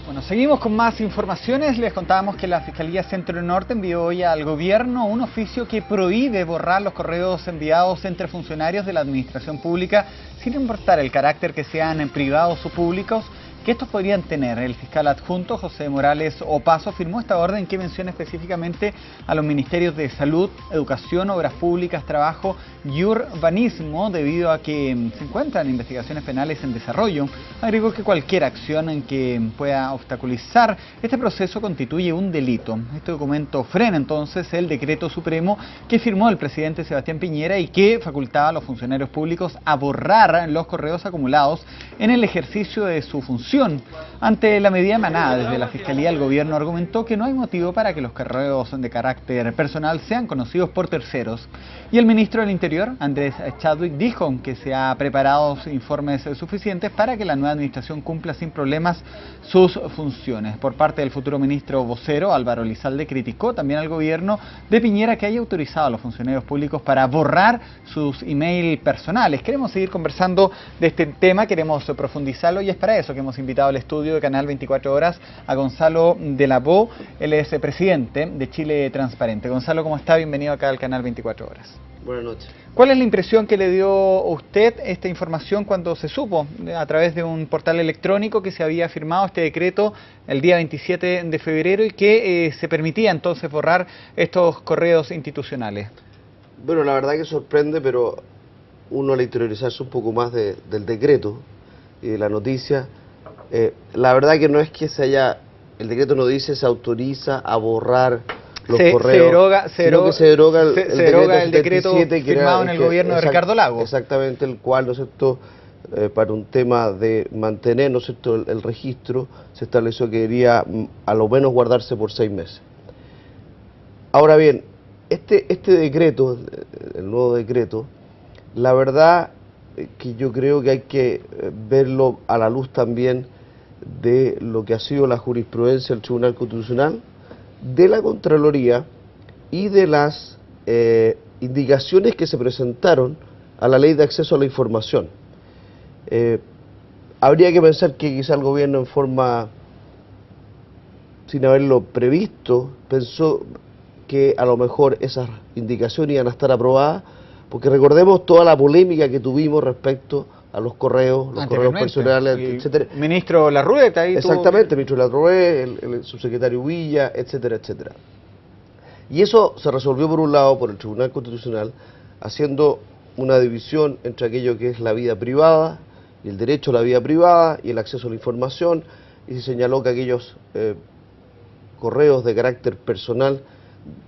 Bueno, seguimos con más informaciones. Les contábamos que la Fiscalía Centro Norte envió hoy al gobierno un oficio que prohíbe borrar los correos enviados entre funcionarios de la administración pública, sin importar el carácter que sean privados o públicos, que estos podrían tener. El fiscal adjunto José Morales Opaso firmó esta orden que menciona específicamente a los ministerios de Salud, Educación, Obras Públicas, Trabajo y Urbanismo, debido a que se encuentran investigaciones penales en desarrollo. Agregó que cualquier acción en que pueda obstaculizar este proceso constituye un delito. Este documento frena entonces el decreto supremo que firmó el presidente Sebastián Piñera y que facultaba a los funcionarios públicos a borrar los correos acumulados en el ejercicio de su función. Ante la medida emanada desde la Fiscalía, el gobierno argumentó que no hay motivo para que los correos de carácter personal sean conocidos por terceros. Y el ministro del Interior, Andrés Chadwick, dijo que se ha preparado informes suficientes para que la nueva administración cumpla sin problemas sus funciones. Por parte del futuro ministro vocero, Álvaro Elizalde, criticó también al gobierno de Piñera que haya autorizado a los funcionarios públicos para borrar sus emails personales. Queremos seguir conversando de este tema, queremos profundizarlo y es para eso que hemos invitado al estudio de Canal 24 Horas a Gonzalo de la Po. Él es presidente de Chile Transparente. Gonzalo, ¿cómo está? Bienvenido acá al Canal 24 Horas. Buenas noches. ¿Cuál es la impresión que le dio a usted esta información cuando se supo a través de un portal electrónico que se había firmado este decreto el día 27 de febrero y que se permitía entonces borrar estos correos institucionales? Bueno, la verdad que sorprende, pero uno al interiorizarse un poco más del decreto y de la noticia, la verdad que no es que el decreto no dice se autoriza a borrar los correos, se deroga el decreto firmado en el gobierno de Ricardo Lagos. Exactamente, el cual, ¿no es cierto?, para un tema de mantener, ¿no es cierto?, el registro, se estableció que debería a lo menos guardarse por 6 meses. Ahora bien, este decreto, el nuevo decreto, la verdad que yo creo que hay que verlo a la luz también de lo que ha sido la jurisprudencia del Tribunal Constitucional, de la Contraloría y de las indicaciones que se presentaron a la Ley de Acceso a la Información. Habría que pensar que quizá el gobierno, en forma, sin haberlo previsto, pensó que a lo mejor esas indicaciones iban a estar aprobadas, porque recordemos toda la polémica que tuvimos respecto a los correos personales, etcétera. Ministro Larrueta ahí. Exactamente, el ministro Larrueta, el subsecretario Villa, etcétera, etcétera. Y eso se resolvió por un lado por el Tribunal Constitucional, haciendo una división entre aquello que es la vida privada, y el derecho a la vida privada y el acceso a la información, y se señaló que aquellos correos de carácter personal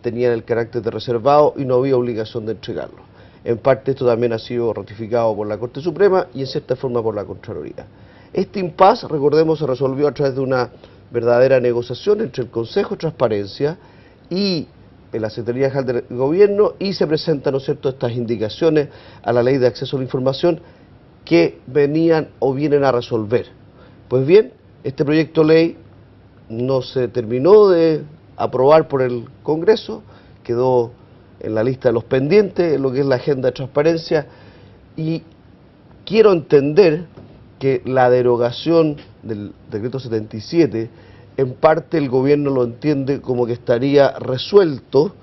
tenían el carácter de reservado y no había obligación de entregarlos. En parte esto también ha sido ratificado por la Corte Suprema y en cierta forma por la Contraloría. Este impasse, recordemos, se resolvió a través de una verdadera negociación entre el Consejo de Transparencia y la Secretaría General del Gobierno, y se presentan, ¿no es cierto?, estas indicaciones a la Ley de Acceso a la Información que venían o vienen a resolver. Pues bien, este proyecto de ley no se terminó de aprobar por el Congreso, quedó en la lista de los pendientes, en lo que es la agenda de transparencia, y quiero entender que la derogación del decreto 77, en parte el gobierno lo entiende como que estaría resuelto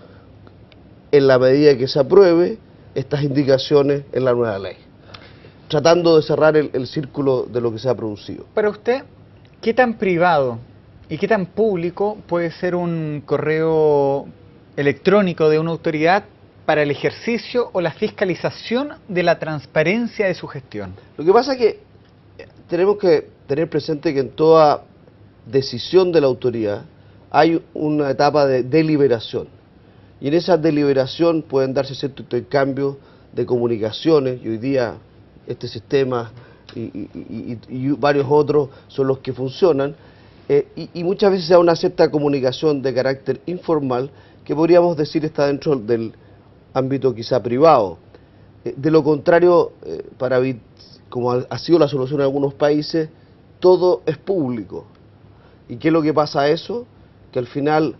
en la medida que se apruebe estas indicaciones en la nueva ley, tratando de cerrar el círculo de lo que se ha producido. Para usted, ¿qué tan privado y qué tan público puede ser un correo electrónico de una autoridad para el ejercicio o la fiscalización de la transparencia de su gestión? Lo que pasa es que tenemos que tener presente que en toda decisión de la autoridad hay una etapa de deliberación, y en esa deliberación pueden darse ciertos intercambios de comunicaciones, y hoy día este sistema y varios otros son los que funcionan, y muchas veces se da una cierta comunicación de carácter informal que podríamos decir está dentro del ámbito quizá privado. De lo contrario, como ha sido la solución en algunos países, todo es público. ¿Y qué es lo que pasa a eso? Que al final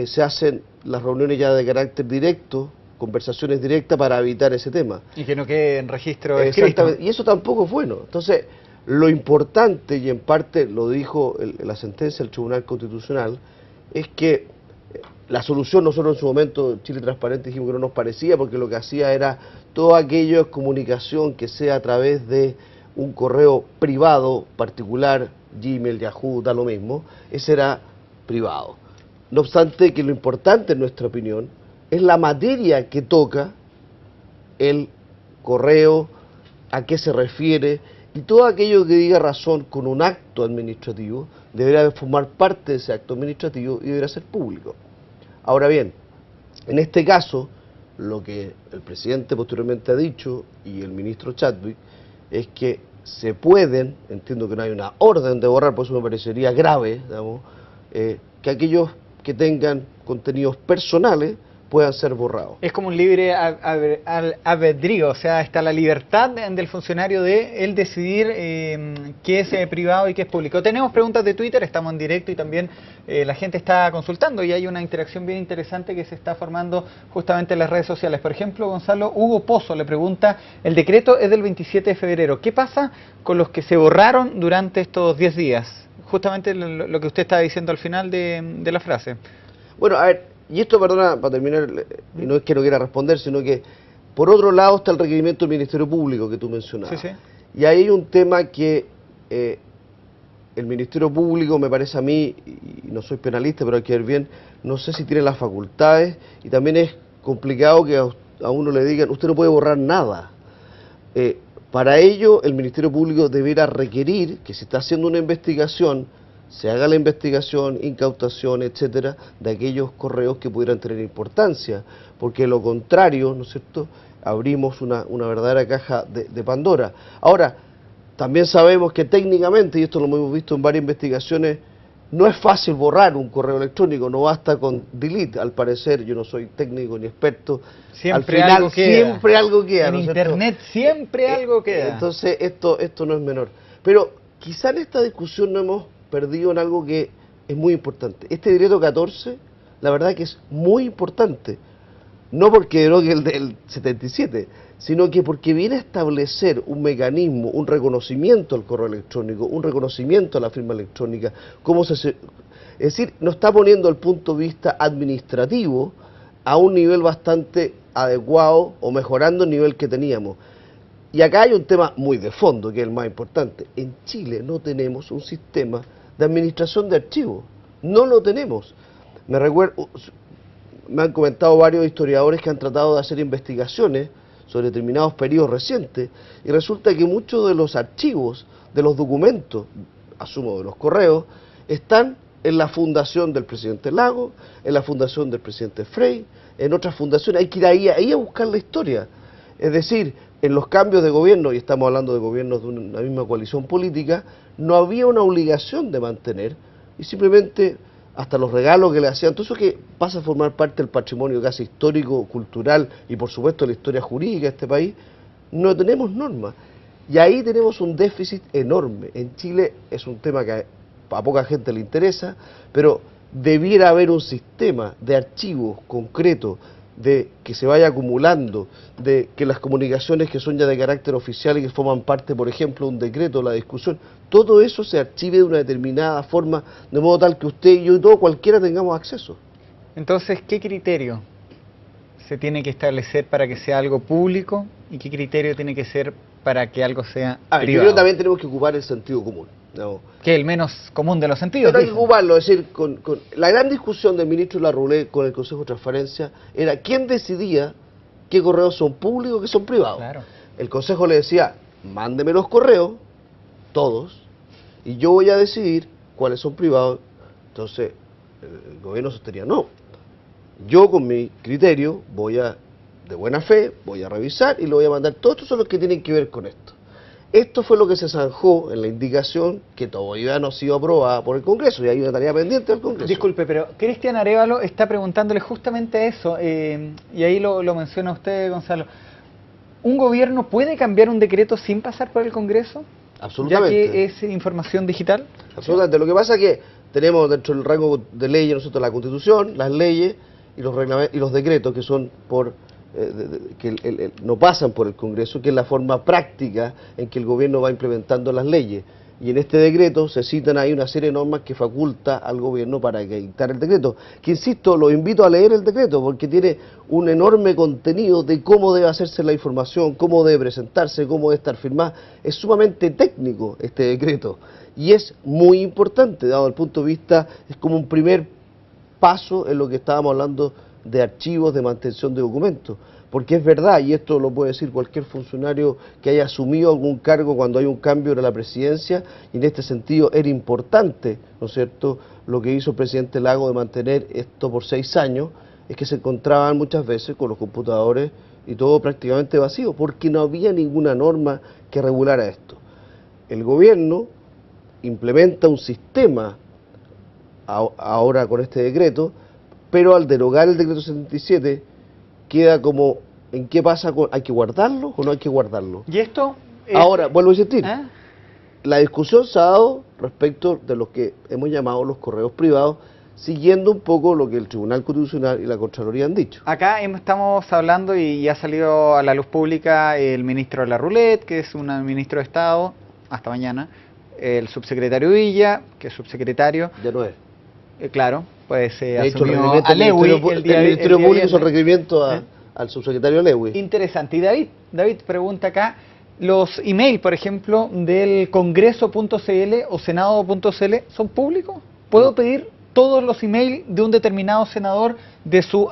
se hacen las reuniones ya de carácter directo, conversaciones directas para evitar ese tema. Y que no quede en registro escrito. Y eso tampoco es bueno. Entonces, Lo importante, y en parte lo dijo la sentencia del Tribunal Constitucional, es que la solución, nosotros en su momento, Chile Transparente, dijimos que no nos parecía, porque lo que hacía era todo aquello es comunicación que sea a través de un correo privado, particular, Gmail, Yahoo, da lo mismo, ese era privado. No obstante, que lo importante, en nuestra opinión, es la materia que toca el correo, a qué se refiere, y todo aquello que diga razón con un acto administrativo deberá formar parte de ese acto administrativo y deberá ser público. Ahora bien, en este caso, lo que el presidente posteriormente ha dicho y el ministro Chadwick es que se pueden, entiendo que no hay una orden de borrar, por eso me parecería grave, digamos, que aquellos que tengan contenidos personales puedan ser borrados. Es como un libre albedrío, o sea, está la libertad del funcionario de él decidir qué es privado y qué es público. Tenemos preguntas de Twitter, estamos en directo y también la gente está consultando y hay una interacción bien interesante que se está formando justamente en las redes sociales. Por ejemplo, Gonzalo, Hugo Pozo le pregunta, el decreto es del 27 de febrero, ¿qué pasa con los que se borraron durante estos 10 días? Justamente lo que usted estaba diciendo al final de la frase. Bueno, a ver, y esto, perdona, para terminar, y no es que no quiera responder, sino que por otro lado está el requerimiento del Ministerio Público que tú mencionabas. Sí, sí. Y ahí hay un tema que el Ministerio Público, me parece a mí, y no soy penalista, pero hay que ver bien, no sé si tiene las facultades, y también es complicado que a uno le digan, usted no puede borrar nada. Para ello, el Ministerio Público deberá requerir que si está haciendo una investigación, se haga la investigación, incautación, etcétera, de aquellos correos que pudieran tener importancia, porque de lo contrario, ¿no es cierto?, abrimos una verdadera caja de Pandora. Ahora, también sabemos que técnicamente, y esto lo hemos visto en varias investigaciones, no es fácil borrar un correo electrónico, no basta con delete, al parecer, yo no soy técnico ni experto, Siempre al final algo queda. siempre algo queda. En ¿no es cierto? internet siempre algo queda. Entonces, esto no es menor. Pero quizá en esta discusión no hemos perdido en algo que es muy importante. Este decreto 14, la verdad que es muy importante, no porque derogue el del 77, sino que porque viene a establecer un mecanismo, un reconocimiento al correo electrónico, un reconocimiento a la firma electrónica, es decir, nos está poniendo el punto de vista administrativo a un nivel bastante adecuado o mejorando el nivel que teníamos. Y acá hay un tema muy de fondo, que es el más importante. En Chile no tenemos un sistema de administración de archivos. No lo tenemos. Me han comentado varios historiadores que han tratado de hacer investigaciones sobre determinados periodos recientes, y resulta que muchos de los archivos, de los documentos, asumo de los correos, están en la fundación del presidente Lago, en la fundación del presidente Frey, en otras fundaciones. Hay que ir ahí a buscar la historia. Es decir, en los cambios de gobierno, y estamos hablando de gobiernos de una misma coalición política, no había una obligación de mantener, y simplemente hasta los regalos que le hacían, todo eso que pasa a formar parte del patrimonio casi histórico, cultural y por supuesto de la historia jurídica de este país, no tenemos normas. Y ahí tenemos un déficit enorme. En Chile es un tema que a poca gente le interesa, pero debiera haber un sistema de archivos concretos, de que se vaya acumulando, de que las comunicaciones que son ya de carácter oficial y que forman parte, por ejemplo, de un decreto, la discusión, todo eso se archive de una determinada forma, de modo tal que usted y yo y todo, cualquiera tengamos acceso. Entonces, ¿qué criterio se tiene que establecer para que sea algo público y qué criterio tiene que ser para que algo sea privado? Primero también tenemos que ocupar el sentido común. ¿No? Que es el menos común de los sentidos. Pero hay que ocuparlo, es decir, la gran discusión del ministro Larroulé con el Consejo de Transparencia era quién decidía qué correos son públicos y qué son privados. Claro. El Consejo le decía, mándeme los correos, todos, y yo voy a decidir cuáles son privados. Entonces, el gobierno sostenía, no, yo con mi criterio de buena fe, voy a revisar y lo voy a mandar. Todos estos son los que tienen que ver con esto. Esto fue lo que se zanjó en la indicación que todavía no ha sido aprobada por el Congreso, y hay una tarea pendiente del Congreso. Disculpe, pero Cristian Arévalo está preguntándole justamente eso, y ahí lo menciona usted, Gonzalo. ¿Un gobierno puede cambiar un decreto sin pasar por el Congreso? Absolutamente. ¿Ya que es información digital? Absolutamente. Lo que pasa es que tenemos dentro del rango de leyes nosotros la Constitución, las leyes y los decretos que son por no pasan por el Congreso, que es la forma práctica en que el gobierno va implementando las leyes. Y en este decreto se citan ahí una serie de normas que faculta al gobierno para que dictar el decreto. Que insisto, los invito a leer el decreto porque tiene un enorme contenido de cómo debe hacerse la información, cómo debe presentarse, cómo debe estar firmada. Es sumamente técnico este decreto y es muy importante, dado el punto de vista, es como un primer paso en lo que estábamos hablando de archivos, de mantención de documentos. Porque es verdad, y esto lo puede decir cualquier funcionario que haya asumido algún cargo cuando hay un cambio en la presidencia, y en este sentido era importante, ¿no es cierto?, lo que hizo el presidente Lagos de mantener esto por 6 años, es que se encontraban muchas veces con los computadores y todo prácticamente vacío, porque no había ninguna norma que regulara esto. El gobierno implementa un sistema ahora con este decreto, pero al derogar el decreto 77 queda como, ¿en qué pasa? ¿Hay que guardarlo o no hay que guardarlo? Y esto... Ahora, vuelvo a insistir, la discusión se ha dado respecto de lo que hemos llamado los correos privados, siguiendo un poco lo que el Tribunal Constitucional y la Contraloría han dicho. Acá estamos hablando y ha salido a la luz pública el ministro de la Roulette, que es un ministro de Estado, hasta mañana, el subsecretario Villa, que es subsecretario. Ya no es. Claro, pues se asumió a Lewy el Ministerio Público hizo el requerimiento al subsecretario Lewy. Interesante. Y David pregunta acá, los emails, por ejemplo, del congreso.cl o senado.cl, ¿son públicos? ¿Puedo pedir todos los emails de un determinado senador de su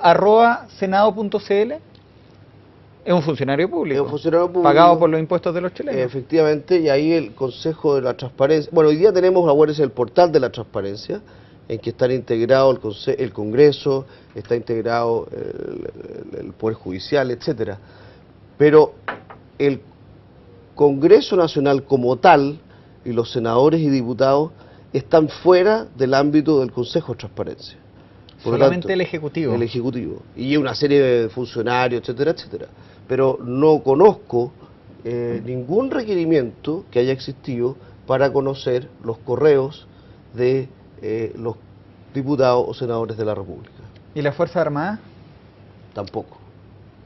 @senado.cl? Es un funcionario público. Es un funcionario público. Pagado por los impuestos de los chilenos. Efectivamente, y ahí el Consejo de la Transparencia... Bueno, hoy día tenemos, acuérdense, el portal de la transparencia, en que están integrados el Congreso, está integrado el Poder Judicial, etcétera. Pero el Congreso Nacional como tal, y los senadores y diputados, están fuera del ámbito del Consejo de Transparencia. Por Solamente lo tanto, el Ejecutivo. El Ejecutivo. Y una serie de funcionarios, etcétera, etcétera. Pero no conozco ningún requerimiento que haya existido para conocer los correos de los diputados o senadores de la República. ¿Y las Fuerzas Armadas? Tampoco.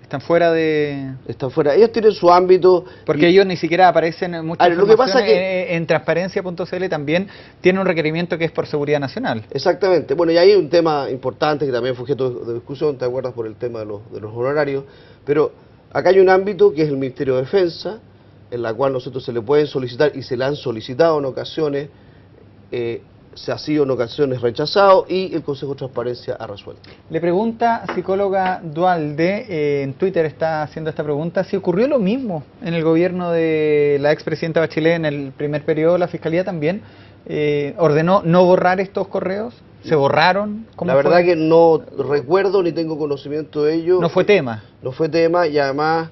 ¿Están fuera de...? Están fuera. Ellos tienen su ámbito... Porque ellos ni siquiera aparecen en muchas lo que pasa en transparencia.cl también tiene un requerimiento que es por seguridad nacional. Exactamente. Bueno, y hay un tema importante que también fue objeto de discusión, ¿te acuerdas? Por el tema de los honorarios. Pero acá hay un ámbito que es el Ministerio de Defensa, en la cual nosotros se le pueden solicitar y se le han solicitado en ocasiones... se ha sido en ocasiones rechazado y el Consejo de Transparencia ha resuelto. Le pregunta psicóloga Dualde, en Twitter está haciendo esta pregunta, si ocurrió lo mismo en el gobierno de la expresidenta Bachelet en el primer periodo, la Fiscalía también ordenó no borrar estos correos, ¿se borraron? La verdad que no recuerdo ni tengo conocimiento de ello. No fue tema. No fue tema y además,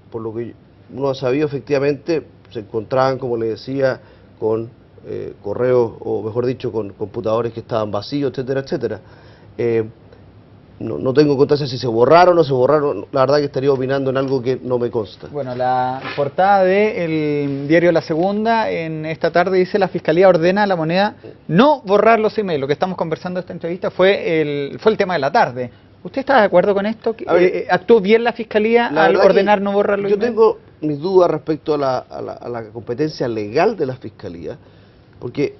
por lo que uno ha sabido, efectivamente se encontraban, como le decía, con correos, o mejor dicho, con computadores que estaban vacíos, etcétera, etcétera. No tengo constancia si se borraron o no se borraron, la verdad que estaría opinando en algo que no me consta. Bueno, la portada del diario La Segunda en esta tarde dice: la Fiscalía ordena a La Moneda no borrar los emails. Lo que estamos conversando en esta entrevista fue el tema de la tarde. ¿Usted está de acuerdo con esto? ¿Actuó bien la Fiscalía al ordenar no borrar los emails? Yo tengo mis dudas respecto a la competencia legal de la Fiscalía, porque,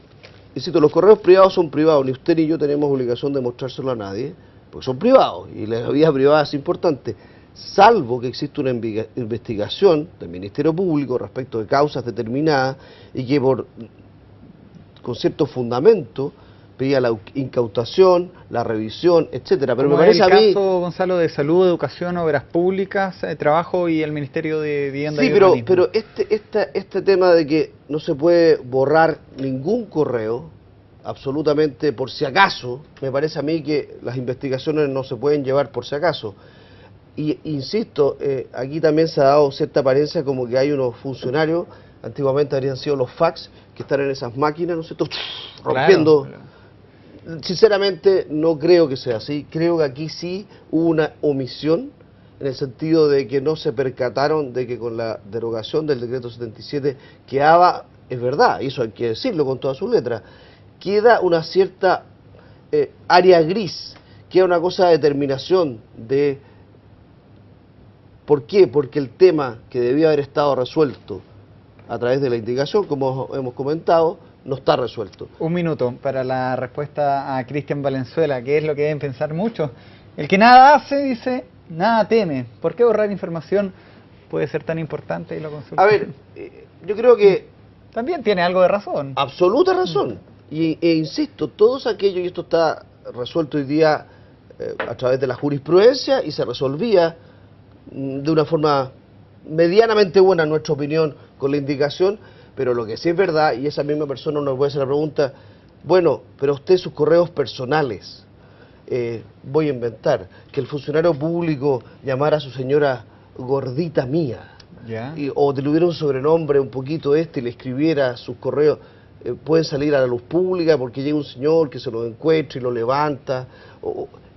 insisto, los correos privados son privados, ni usted ni yo tenemos obligación de mostrárselo a nadie, porque son privados, y la vida privada es importante, salvo que existe una investigación del Ministerio Público respecto de causas determinadas, y que con cierto fundamento pedía la incautación, la revisión, etcétera. Pero me parece a mí... el caso, Gonzalo, de Salud, Educación, Obras Públicas, Trabajo y el Ministerio de Vivienda y Urbanismo. Sí, pero este tema de que no se puede borrar ningún correo, absolutamente por si acaso, me parece a mí que las investigaciones no se pueden llevar por si acaso. Y insisto, aquí también se ha dado cierta apariencia como que hay unos funcionarios, antiguamente habrían sido los fax, que están en esas máquinas, ¿no es cierto?, rompiendo... Claro. Sinceramente no creo que sea así, creo que aquí sí hubo una omisión en el sentido de que no se percataron de que con la derogación del decreto 77 quedaba, es verdad, y eso hay que decirlo con todas sus letras, queda una cierta área gris, queda una cosa de determinación de ¿Por qué? Porque el tema que debía haber estado resuelto a través de la indicación, como hemos comentado, no está resuelto. Un minuto para la respuesta a Cristian Valenzuela, que es lo que deben pensar muchos. El que nada hace, dice, nada teme. ¿Por qué borrar información puede ser tan importante y lo consulta? A ver, yo creo que... También tiene algo de razón. Absoluta razón. E insisto, todos aquellos, y esto está resuelto hoy día a través de la jurisprudencia y se resolvía de una forma medianamente buena, en nuestra opinión, con la indicación, pero lo que sí es verdad, y esa misma persona nos puede hacer la pregunta, bueno, pero usted sus correos personales, voy a inventar, que el funcionario público llamara a su señora gordita mía, ¿Ya? o te le hubiera un sobrenombre un poquito y le escribiera sus correos, pueden salir a la luz pública porque llega un señor que se lo encuentra y lo levanta,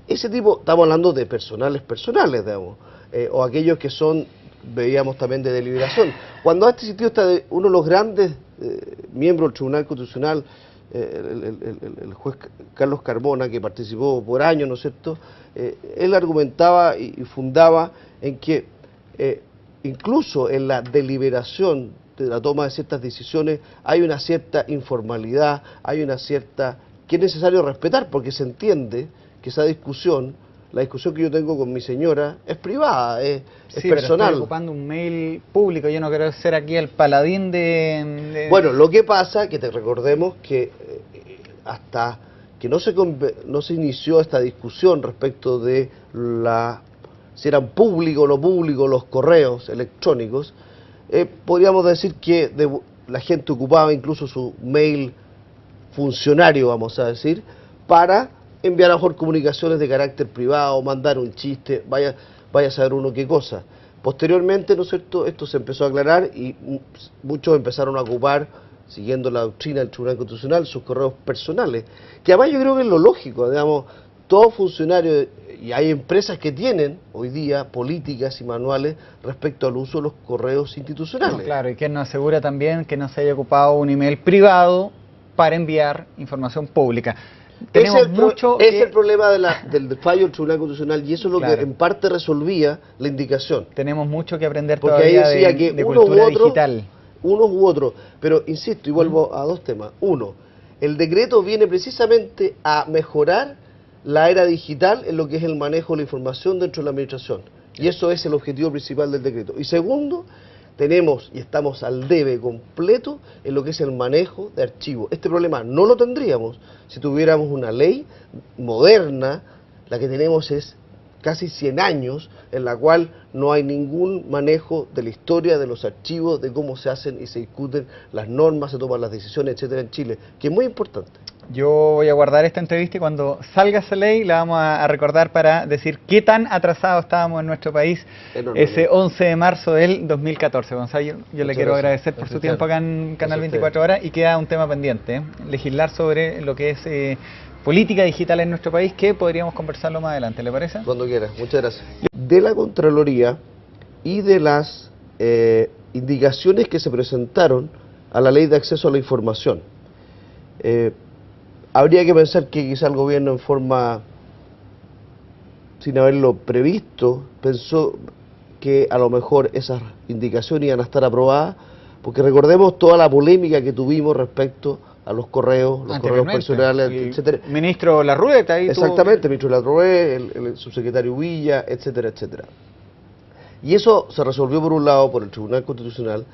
ese tipo, estamos hablando de personales, digamos, o aquellos que son, veíamos también de deliberación. Cuando ha existido uno de los grandes miembros del Tribunal Constitucional, el juez Carlos Carmona, que participó por años, ¿no es cierto?, él argumentaba y fundaba en que incluso en la deliberación de la toma de ciertas decisiones hay una cierta informalidad, hay una cierta... que es necesario respetar, porque se entiende que esa discusión, la discusión que yo tengo con mi señora, es privada, es sí, personal. Pero estoy ocupando un mail público, yo no quiero ser aquí el paladín de... Bueno, lo que pasa, que te recordemos que hasta que no se inició esta discusión respecto de si eran públicos o no públicos los correos electrónicos, podríamos decir que la gente ocupaba incluso su mail funcionario, vamos a decir, para enviar a lo mejor comunicaciones de carácter privado, mandar un chiste, vaya a saber uno qué cosa. Posteriormente, ¿no es cierto?, esto se empezó a aclarar y muchos empezaron a ocupar, siguiendo la doctrina del Tribunal Constitucional, sus correos personales, que además yo creo que es lo lógico, digamos, todo funcionario, y hay empresas que tienen hoy día políticas y manuales respecto al uso de los correos institucionales. No, claro, y que nos asegura también que no se haya ocupado un email privado para enviar información pública. Es el problema del fallo del Tribunal Constitucional, y eso es lo que en parte resolvía la indicación. Tenemos mucho que aprender porque todavía ahí decía de cultura digital. Unos u otros, pero insisto, y vuelvo a dos temas. Uno, el decreto viene precisamente a mejorar la era digital en lo que es el manejo de la información dentro de la administración, y eso es el objetivo principal del decreto. Y segundo, tenemos y estamos al debe completo en lo que es el manejo de archivos. Este problema no lo tendríamos si tuviéramos una ley moderna. La que tenemos es casi 100 años, en la cual no hay ningún manejo de la historia de los archivos, de cómo se hacen y se discuten las normas, se toman las decisiones, etcétera, en Chile, que es muy importante. Yo voy a guardar esta entrevista y cuando salga esa ley la vamos a recordar para decir qué tan atrasados estábamos en nuestro país ese 11 de marzo del 2014. Gonzalo, yo le quiero agradecer por su tiempo acá en Canal 24 Horas, y queda un tema pendiente, legislar sobre lo que es política digital en nuestro país, que podríamos conversarlo más adelante, ¿le parece? Cuando quieras, muchas gracias. De la Contraloría y de las indicaciones que se presentaron a la Ley de Acceso a la Información, habría que pensar que quizá el gobierno, en forma, sin haberlo previsto, pensó que a lo mejor esas indicaciones iban a estar aprobadas, porque recordemos toda la polémica que tuvimos respecto a los correos personales, etcétera. Ministro Larrué, ahí exactamente, el ministro Larrué, el subsecretario Villa, etcétera, etcétera. Y eso se resolvió por un lado por el Tribunal Constitucional,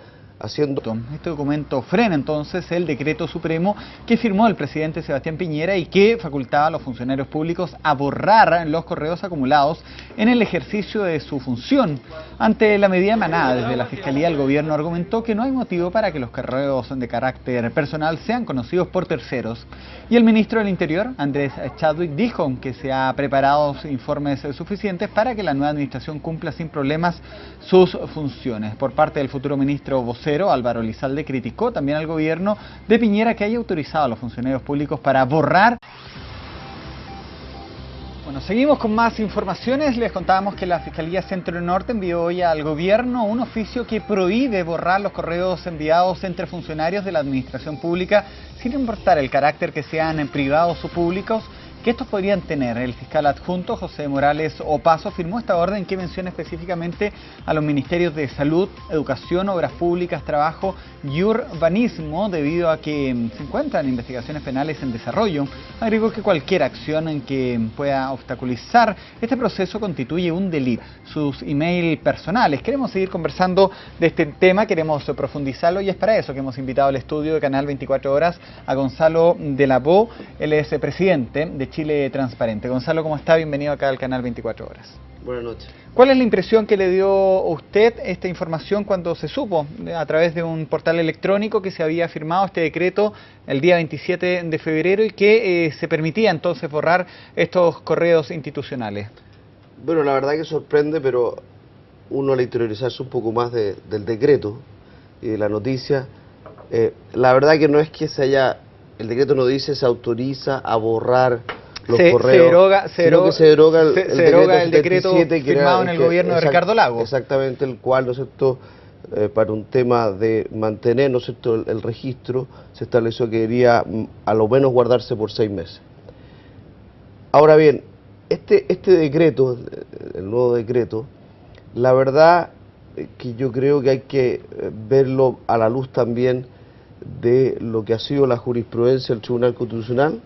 haciendo... Este documento frena entonces el decreto supremo que firmó el presidente Sebastián Piñera y que facultaba a los funcionarios públicos a borrar los correos acumulados en el ejercicio de su función. Ante la medida emanada desde la Fiscalía, el gobierno argumentó que no hay motivo para que los correos de carácter personal sean conocidos por terceros. Y el ministro del Interior, Andrés Chadwick, dijo que se ha preparado informes suficientes para que la nueva administración cumpla sin problemas sus funciones. Por parte del futuro ministro vocero, Álvaro Elizalde, criticó también al gobierno de Piñera que haya autorizado a los funcionarios públicos para borrar. Bueno, seguimos con más informaciones. Les contábamos que la Fiscalía Centro Norte envió hoy al gobierno un oficio que prohíbe borrar los correos enviados entre funcionarios de la administración pública, sin importar el carácter que sean privados o públicos, que estos podrían tener. El fiscal adjunto José Morales Opaso firmó esta orden que menciona específicamente a los ministerios de Salud, Educación, Obras Públicas, Trabajo y Urbanismo, debido a que se encuentran investigaciones penales en desarrollo. Agregó que cualquier acción en que pueda obstaculizar este proceso constituye un delito. Sus email personales. Queremos seguir conversando de este tema, queremos profundizarlo y es para eso que hemos invitado al estudio de Canal 24 Horas a Gonzalo de la Po. Él es presidente de Chile Transparente. Gonzalo, ¿cómo está? Bienvenido acá al Canal 24 Horas. Buenas noches. ¿Cuál es la impresión que le dio a usted esta información cuando se supo a través de un portal electrónico que se había firmado este decreto el día 27 de febrero y que se permitía entonces borrar estos correos institucionales? Bueno, la verdad que sorprende, pero uno al interiorizarse un poco más del decreto y de la noticia, la verdad que no es que el decreto no dice se autoriza a borrar los correos, se deroga el decreto firmado en el gobierno de Ricardo Lagos. Exactamente, el cual, ¿no es cierto?, para un tema de mantener, ¿no es cierto?, el registro, se estableció que debería a lo menos guardarse por 6 meses. Ahora bien, este decreto, el nuevo decreto, la verdad que yo creo que hay que verlo a la luz también de lo que ha sido la jurisprudencia del Tribunal Constitucional,